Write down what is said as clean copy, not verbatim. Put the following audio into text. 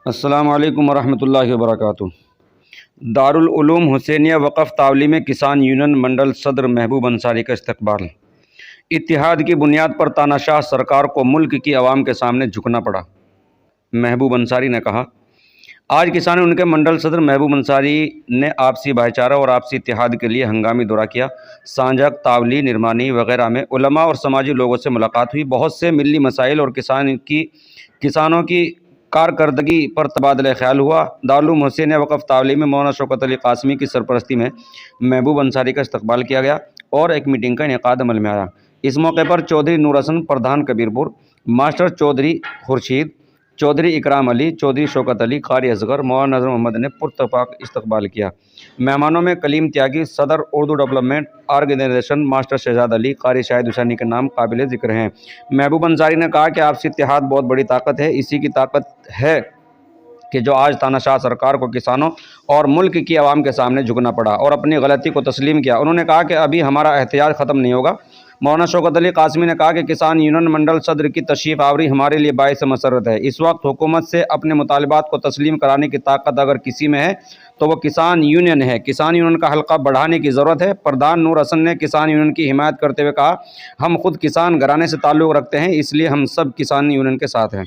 السلام علیکم ورحمۃ اللہ وبرکاتہ۔ دارالعلوم حسینیہ وقف تعلیم کسان یونین منڈل صدر محبوب انصاری کا استقبال۔ اتحاد کی بنیاد پر تاناشاہ سرکار کو ملک کی عوام کے سامنے جھکنا پڑا، محبوب انصاری نے کہا۔ آج کسان یونین کے منڈل صدر محبوب انصاری نے آپسی بھائی چارہ اور آپسی اتحاد کے لیے ہنگامی دورہ کیا۔ سانجاک، تاولی، نرمانی وغیرہ میں علماء اور سماجی لوگوں سے ملاقات ہوئی۔ بہت سے ملی مسائل اور کسانوں کی کارکردگی پر تبادلہ خیال ہوا۔ دارالعلوم حسینیہ وقف تعلیم میں مولانا شوکت علی قاسمی کی سرپرستی میں محبوب انصاری کا استقبال کیا گیا اور ایک میٹنگ کا انعقاد عمل میں آیا۔ اس موقع پر چودھری نور حسن پردھان کبیر پور، ماسٹر چودھری خورشید، چودھری اکرام علی، چودھری شوکت علی، قاری اصغر، مولانا نذر محمد نے پرتپاک استقبال کیا۔ مہمانوں میں کلیم تیاگی، صدر Urdu development organisation master Shahzad Ali, قاری شاہد حسینی کے نام قابل ذکر ہیں۔ محبوب انصاری نے کہا کہ آپسی اتحاد بہت بڑی طاقت ہے۔ اسی کی طاقت ہے کہ جو آج تاناشاہ سرکار کو کسانوں اور ملک کی عوام کے سامنے جھکنا پڑا اور اپنی غلطی کو تسلیم کیا۔ انہوں نے کہا کہ ابھی ہمارا احتجاج ختم نہیں ہوگا۔ مولانا شوکت علی قاسمی نے کہا کہ کسان یونین منڈل صدر کی تشریف آوری ہمارے لیے باعث مسرت ہے۔ اس وقت حکومت سے اپنے مطالبات کو تسلیم کرانے کی طاقت اگر کسی میں ہے تو وہ کسان یونین ہے۔ کسان یونین کا حلقہ بڑھانے کی ضرورت ہے۔ پردھان نور حسن نے کسان یونین کی حمایت کرتے ہوئے کہا، ہم خود کسان گھرانے سے تعلق رکھتے ہیں، اس لیے ہم سب کسان یونین کے ساتھ ہیں۔